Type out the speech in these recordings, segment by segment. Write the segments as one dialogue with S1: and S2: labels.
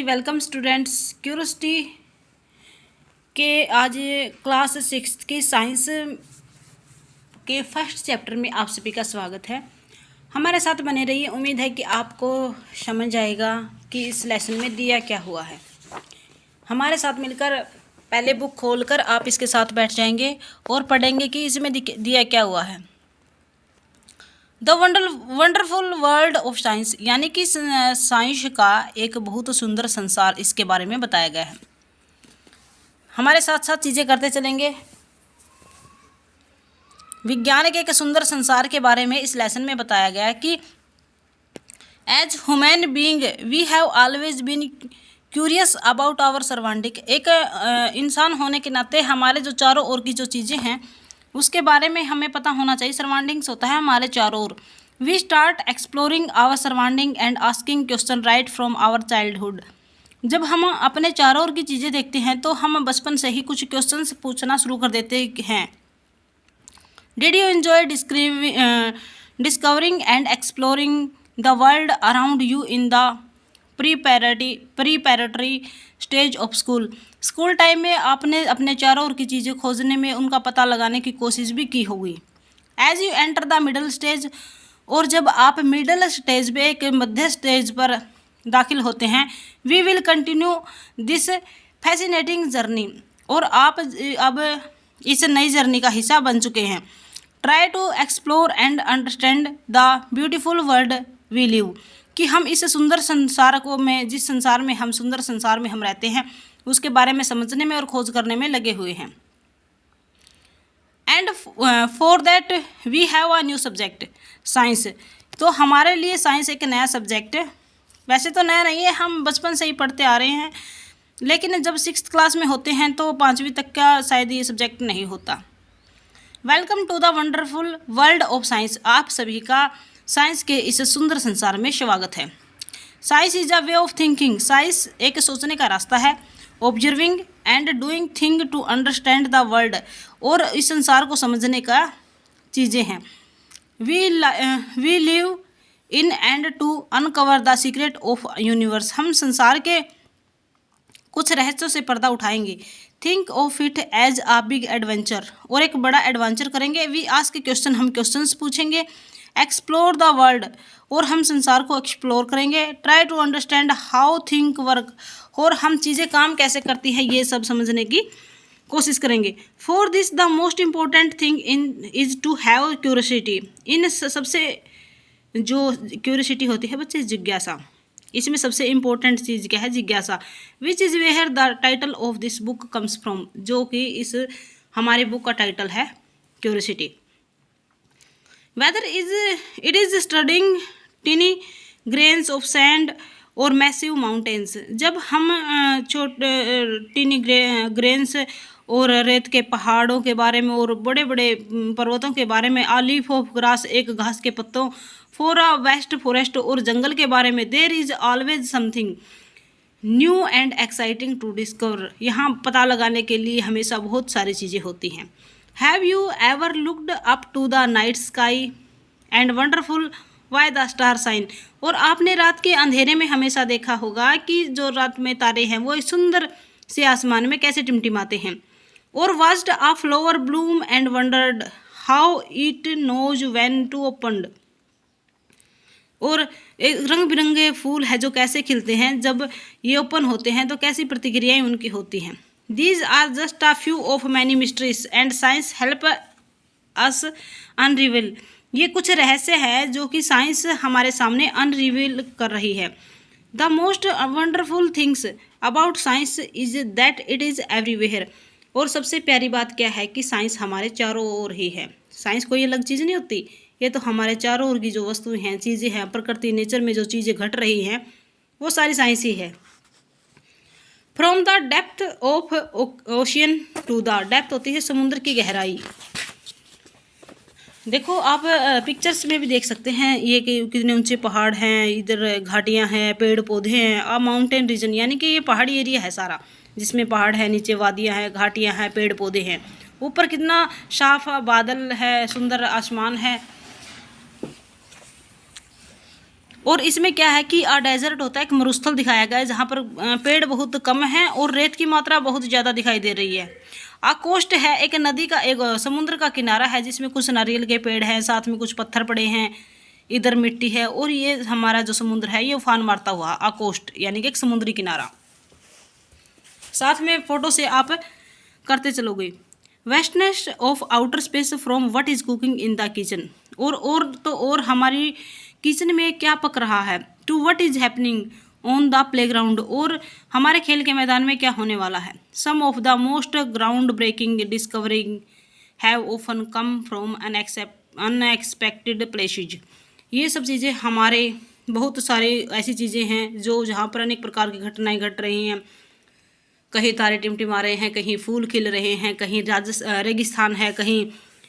S1: जी, welcome students. Curiosity के आज class 6 की साइंस के फर्स्ट चैप्टर में आप सभी का स्वागत है। हमारे साथ बने रहिए। उम्मीद है कि आपको समझ आएगा कि इस लेसन में दिया क्या हुआ है। हमारे साथ मिलकर पहले बुक खोलकर आप इसके साथ बैठ जाएंगे और पढ़ेंगे कि इसमें दिया क्या हुआ है। The wonderful world of science, यानी कि साइंस का एक बहुत सुंदर संसार, इसके बारे में बताया गया है। हमारे साथ साथ चीज़ें करते चलेंगे। विज्ञान के एक सुंदर संसार के बारे में इस लेसन में बताया गया है कि as human being we have always been curious about our surrounding. एक इंसान होने के नाते हमारे जो चारों ओर की जो चीज़ें हैं उसके बारे में हमें पता होना चाहिए। सराउंडिंग्स होता है हमारे चारों ओर। We start exploring our surrounding and asking question right from our childhood. जब हम अपने चारों ओर की चीज़ें देखते हैं तो हम बचपन से ही कुछ क्वेश्चंस पूछना शुरू कर देते हैं। Did you enjoy discovering and exploring the world around you in the preparatory stage of school. School time में आपने अपने चारों ओर की चीज़ें खोजने में उनका पता लगाने की कोशिश भी की होगी। As you enter the middle stage, और जब आप मिडल स्टेज पे एक मध्य स्टेज पर दाखिल होते हैं, we will continue this fascinating journey, और आप अब इस नई जर्नी का हिस्सा बन चुके हैं। Try to explore and understand the beautiful world we live, कि हम इस सुंदर संसार को में जिस संसार में हम सुंदर संसार में हम रहते हैं उसके बारे में समझने में और खोज करने में लगे हुए हैं। And for that we have a new subject science. तो हमारे लिए साइंस एक नया सब्जेक्ट है। वैसे तो नया नहीं है, हम बचपन से ही पढ़ते आ रहे हैं, लेकिन जब 6th क्लास में होते हैं तो 5वीं तक का शायद ये सब्जेक्ट नहीं होता। Welcome to the wonderful world of science. आप सभी का साइंस के इस सुंदर संसार में स्वागत है। Science is a way of thinking. Science एक सोचने का रास्ता है। Observing and doing thing to understand the world, और इस संसार को समझने का चीज़ें हैं। We live in and to uncover the secret of universe. हम संसार के कुछ रहस्यों से पर्दा उठाएंगे। Think of it as a big adventure, और एक बड़ा एडवेंचर करेंगे। वी आस्क क्वेश्चन, हम क्वेश्चंस पूछेंगे। एक्सप्लोर द वर्ल्ड, और हम संसार को एक्सप्लोर करेंगे। Try to understand how think work, और हम चीज़ें काम कैसे करती हैं ये सब समझने की कोशिश करेंगे। For this the most important thing in is to have curiosity. इन सबसे जो क्यूरियोसिटी होती है बच्चे, जिज्ञासा, इसमें सबसे इम्पोर्टेंट चीज़ क्या है? जिज्ञासा। Which is where the title of this book comes from, जो कि इस हमारे बुक का टाइटल है curiosity. Whether it is studying tiny grains of sand और मैसिव माउंटेन्स। जब हम टिनी ग्रेन्स और रेत के पहाड़ों के बारे में और बड़े बड़े पर्वतों के बारे में, लीफ ऑफ ग्रास, एक घास के पत्तों, फॉर अ वेस्ट फॉरेस्ट, और जंगल के बारे में, there is always something new and exciting to discover. यहाँ पता लगाने के लिए हमेशा बहुत सारी चीज़ें होती हैं। Have you ever looked up to the night sky and wonderful why the star shine. और आपने रात के अंधेरे में हमेशा देखा होगा कि जो रात में तारे हैं वो सुंदर से आसमान में कैसे टिमटिमाते हैं। और watched a flower bloom and wondered how it knows when to opened. और एक रंग बिरंगे फूल है जो कैसे खिलते हैं, जब ये ओपन होते हैं तो कैसी प्रतिक्रियाएं उनकी होती हैं। These are just a few of many mysteries and science help us unreveal. ये कुछ रहस्य है जो कि साइंस हमारे सामने अनरिवील कर रही है। The most wonderful things about science is that it is everywhere. और सबसे प्यारी बात क्या है कि साइंस हमारे चारों ओर ही है। साइंस कोई अलग चीज़ नहीं होती, ये तो हमारे चारों ओर की जो वस्तुएं हैं, चीज़ें हैं, प्रकृति नेचर में जो चीज़ें घट रही हैं वो सारी साइंस ही है। From the depth of ocean to the, depth होती है समुद्र की गहराई। देखो आप पिक्चर्स में भी देख सकते हैं ये कि कितने ऊंचे पहाड़ हैं, इधर घाटियां हैं, पेड़ पौधे हैं। आ माउंटेन रीजन, यानी कि ये पहाड़ी एरिया है सारा, जिसमें पहाड़ है, नीचे वादियां हैं, घाटियां हैं, पेड़ पौधे हैं। ऊपर कितना साफ बादल है, सुंदर आसमान है। और इसमें क्या है कि डेजर्ट होता है, एक मरुस्थल दिखाया गया है जहाँ पर पेड़ बहुत कम हैं और रेत की मात्रा बहुत ज़्यादा दिखाई दे रही है। कोस्ट है एक नदी का, एक समुद्र का किनारा है जिसमें कुछ नारियल के पेड़ हैं, साथ में कुछ पत्थर पड़े हैं, इधर मिट्टी है, और ये हमारा जो समुद्र है ये उफान मारता हुआ कोस्ट यानी कि एक समुद्री किनारा। साथ में फोटो से आप करते चलोगे। Vastness of outer space from what is cooking in the kitchen, और हमारी किचन में क्या पक रहा है। To what is happening on the playground, और हमारे खेल के मैदान में क्या होने वाला है। Some of the most ground breaking discovering have often come from unexpected places. ये सब चीज़ें हमारे बहुत सारे ऐसी चीज़ें हैं जो जहाँ पर अनेक प्रकार की घटनाएं घट रही हैं। कहीं तारे टिमटिमा रहे हैं, कहीं फूल खिल रहे हैं, कहीं रेगिस्तान है, कहीं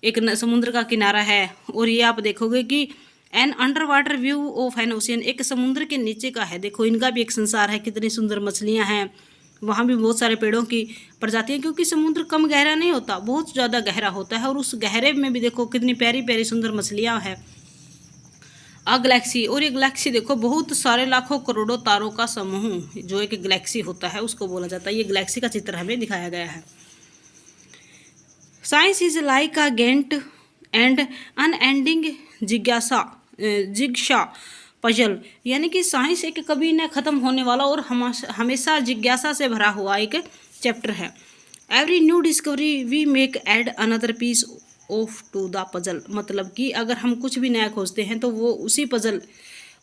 S1: एक समुद्र का किनारा है। और ये आप देखोगे कि an underwater view of an ocean, एक समुद्र के नीचे का है। देखो इनका भी एक संसार है, कितनी सुंदर मछलियाँ हैं, वहाँ भी बहुत सारे पेड़ों की प्रजातियाँ, क्योंकि समुद्र कम गहरा नहीं होता, बहुत ज़्यादा गहरा होता है। और उस गहरे में भी देखो कितनी प्यारी प्यारी सुंदर मछलियाँ हैं। गैलेक्सी, और ये गैलेक्सी देखो बहुत सारे लाखों करोड़ों तारों का समूह जो एक गैलेक्सी होता है उसको बोला जाता है। ये गैलेक्सी का चित्र हमें दिखाया गया है। Science is like a giant and unending जिज्ञासा पजल, यानी कि साइंस एक कभी न ख़त्म होने वाला और हमेशा जिज्ञासा से भरा हुआ एक चैप्टर है। Every new discovery we make add another piece of to the puzzle, मतलब कि अगर हम कुछ भी नया खोजते हैं तो वो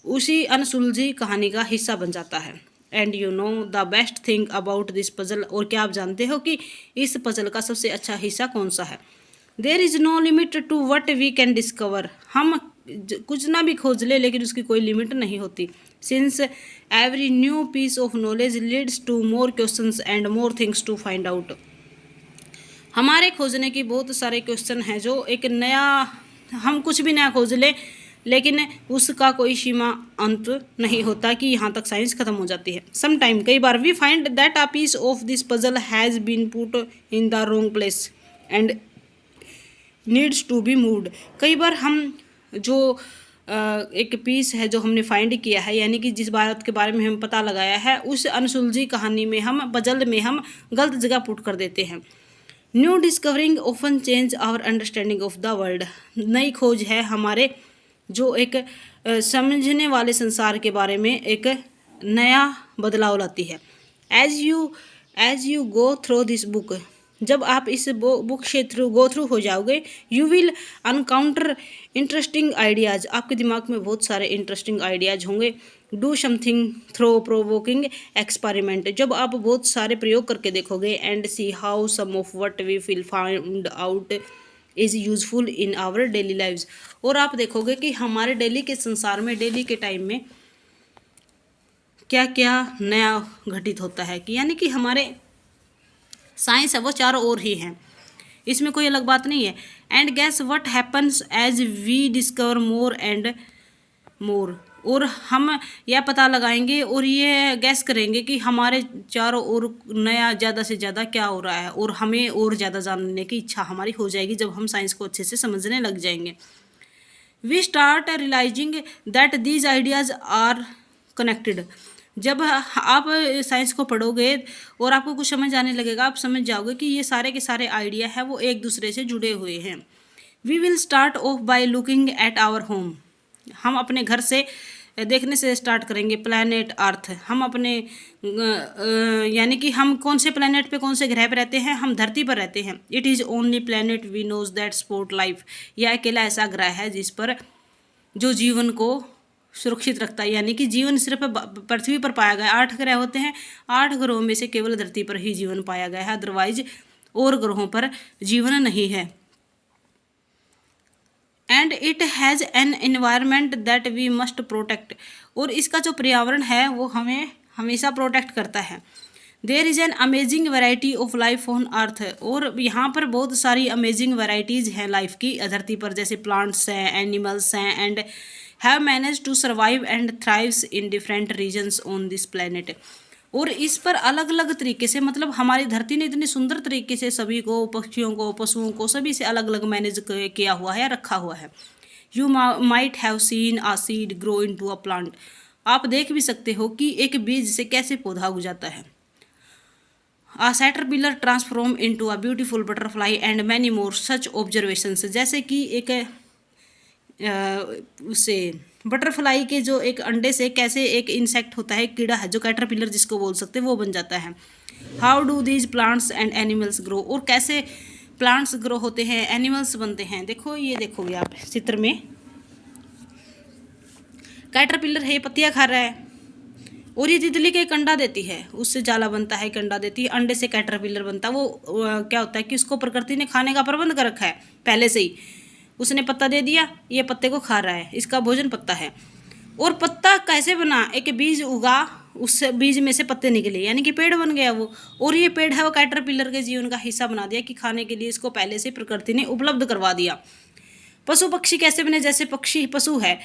S1: उसी अनसुलझी कहानी का हिस्सा बन जाता है। And you know the best thing about this puzzle, और क्या आप जानते हो कि इस पजल का सबसे अच्छा हिस्सा कौन सा है। There is no limit to what we can discover, हम कुछ ना भी खोज ले लेकिन उसकी कोई लिमिट नहीं होती। Since every new piece of knowledge leads to more questions and more things to find out, हमारे खोजने की बहुत सारे क्वेश्चन हैं जो एक नया, हम कुछ भी नया खोज ले लेकिन उसका कोई सीमा अंत नहीं होता कि यहाँ तक साइंस खत्म हो जाती है। सम टाइम, कई बार, we find that a piece of this puzzle has been put in the wrong place and needs to be moved, कई बार हम जो एक पीस है जो हमने फाइंड किया है, यानी कि जिस बात के बारे में हम पता लगाया है, उस अनसुलझी कहानी में हम पजल में हम गलत जगह पुट कर देते हैं। New discovering often change our understanding of the world, नई खोज है हमारे जो एक समझने वाले संसार के बारे में एक नया बदलाव लाती है। As you go through this book, जब आप इस बुक से गो थ्रू हो जाओगे, you will encounter interesting ideas, आपके दिमाग में बहुत सारे इंटरेस्टिंग आइडियाज़ होंगे। Do something thought provoking experiment, जब आप बहुत सारे प्रयोग करके देखोगे। And see how some of what we will find out is useful in our daily lives, और आप देखोगे कि हमारे डेली के संसार में, डेली के टाइम में क्या क्या नया घटित होता है, कि यानी कि हमारे साइंस है वो चारों ओर ही हैं, इसमें कोई अलग बात नहीं है। And guess what happens as we discover more and more, और हम यह पता लगाएंगे और ये गैस करेंगे कि हमारे चारों ओर नया ज़्यादा से ज़्यादा क्या हो रहा है, और हमें और ज़्यादा जानने की इच्छा हमारी हो जाएगी जब हम साइंस को अच्छे से समझने लग जाएंगे। We start realizing that these ideas are connected, जब आप साइंस को पढ़ोगे और आपको कुछ समझ आने लगेगा, आप समझ जाओगे कि ये सारे के सारे आइडिया हैं वो एक दूसरे से जुड़े हुए हैं। We will start off by looking at our home, हम अपने घर से देखने से स्टार्ट करेंगे। प्लैनेट अर्थ, हम अपने यानी कि हम कौन से प्लैनेट पे, कौन से ग्रह पे रहते हैं, हम धरती पर रहते हैं। It is only planet we knows that support life, यह अकेला ऐसा ग्रह है जिस पर जो जीवन को सुरक्षित रखता है, यानी कि जीवन सिर्फ पृथ्वी पर पाया गया। 8 ग्रह होते हैं, 8 ग्रहों में से केवल धरती पर ही जीवन पाया गया है, अदरवाइज और ग्रहों पर जीवन नहीं है। And it has an environment that we must protect, और इसका जो पर्यावरण है वो हमें हमेशा प्रोटेक्ट करता है। There is an amazing variety of life on earth, और यहाँ पर बहुत सारी अमेजिंग वैरायटीज़ हैं लाइफ की धरती पर, जैसे प्लांट्स हैं, एनिमल्स हैं, and have manage to survive and thrives in different regions on this planet, और इस पर अलग अलग तरीके से, मतलब हमारी धरती ने इतनी सुंदर तरीके से सभी को, पक्षियों को, पशुओं को, सभी से अलग अलग मैनेज किया हुआ है, रखा हुआ है, you might have seen a seed grow into a plant. आप देख भी सकते हो कि एक बीज से कैसे पौधा उग जाता है। A caterpillar transform into a beautiful butterfly and many more such observations। जैसे कि एक उसे बटरफ्लाई के जो एक अंडे से कैसे एक इंसेक्ट होता है, कीड़ा है जो कैटरपिलर जिसको बोल सकते हैं, वो बन जाता है। How do these plants and animals grow, और कैसे प्लांट्स ग्रो होते हैं, एनिमल्स बनते हैं। देखो ये देखोगे आप चित्र में, कैटरपिलर है, पत्तियाँ खा रहा है, और ये तितली के एक अंडा देती है, उससे जाला बनता है, एक अंडा देती है, अंडे से कैटरपिलर बनता है। वो क्या होता है कि उसको प्रकृति ने खाने का प्रबंध कर रखा है पहले से ही, उसने पत्ता दे दिया, ये पत्ते को खा रहा है, इसका भोजन पत्ता है। और पत्ता कैसे बना, एक बीज उगा, उस बीज में से पत्ते निकले, यानी कि पेड़ बन गया वो। और ये पेड़ है वो कैटरपिलर के जीवन का हिस्सा बना दिया कि खाने के लिए इसको पहले से प्रकृति ने उपलब्ध करवा दिया। पशु पक्षी कैसे बने, जैसे पक्षी पशु है,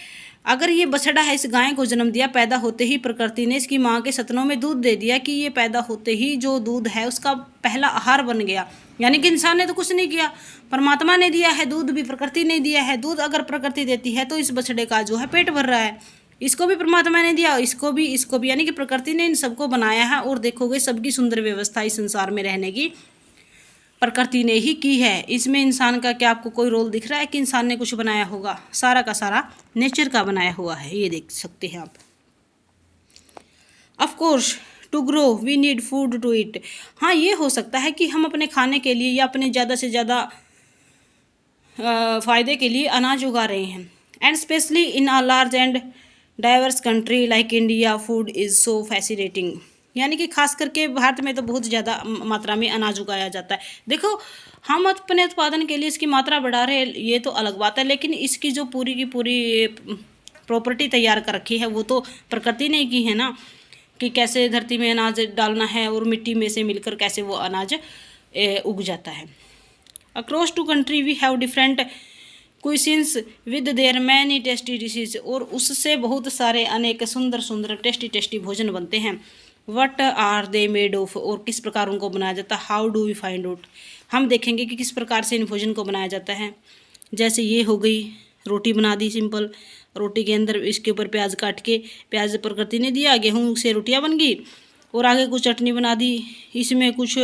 S1: अगर ये बछड़ा है, इस गाय को जन्म दिया, पैदा होते ही प्रकृति ने इसकी माँ के सतनों में दूध दे दिया कि ये पैदा होते ही जो दूध है उसका पहला आहार बन गया। यानी कि इंसान ने तो कुछ नहीं किया, परमात्मा ने दिया है दूध, भी प्रकृति ने दिया है दूध। अगर प्रकृति देती है तो इस बछड़े का जो है पेट भर रहा है, इसको भी परमात्मा ने दिया, इसको भी, यानी कि प्रकृति ने इन सबको बनाया है। और देखोगे सबकी सुंदर व्यवस्था इस संसार में रहने की प्रकृति ने ही की है। इसमें इंसान का क्या आपको कोई रोल दिख रहा है कि इंसान ने कुछ बनाया होगा? सारा का सारा नेचर का बनाया हुआ है, ये देख सकते हैं आप। Of course to grow we need food to eat. हाँ, ये हो सकता है कि हम अपने खाने के लिए या अपने ज़्यादा से ज़्यादा फ़ायदे के लिए अनाज उगा रहे हैं। And specially in a large and diverse country like India food is so fascinating. यानी कि खास करके भारत में तो बहुत ज़्यादा मात्रा में अनाज उगाया जाता है। देखो, हम अपने उत्पादन के लिए इसकी मात्रा बढ़ा रहे हैं, ये तो अलग बात है, लेकिन इसकी जो पूरी की पूरी प्रॉपर्टी तैयार कर रखी है वो तो प्रकृति ने की है ना, कि कैसे धरती में अनाज डालना है और मिट्टी में से मिलकर कैसे वो अनाज उग जाता है। Across to country we have different cuisines with their many tasty dishes. और उससे बहुत सारे अनेक सुंदर सुंदर टेस्टी टेस्टी भोजन बनते हैं। What are they made of, और किस प्रकार उनको बनाया जाता है। How do we find out, हम देखेंगे कि किस प्रकार से इन भोजन को बनाया जाता है। जैसे ये हो गई रोटी बना दी सिंपल, रोटी के अंदर इसके ऊपर प्याज काट के, प्याज प्रकृति ने दिया, गेहूं से रोटियां बन गई, और आगे कुछ चटनी बना दी, इसमें कुछ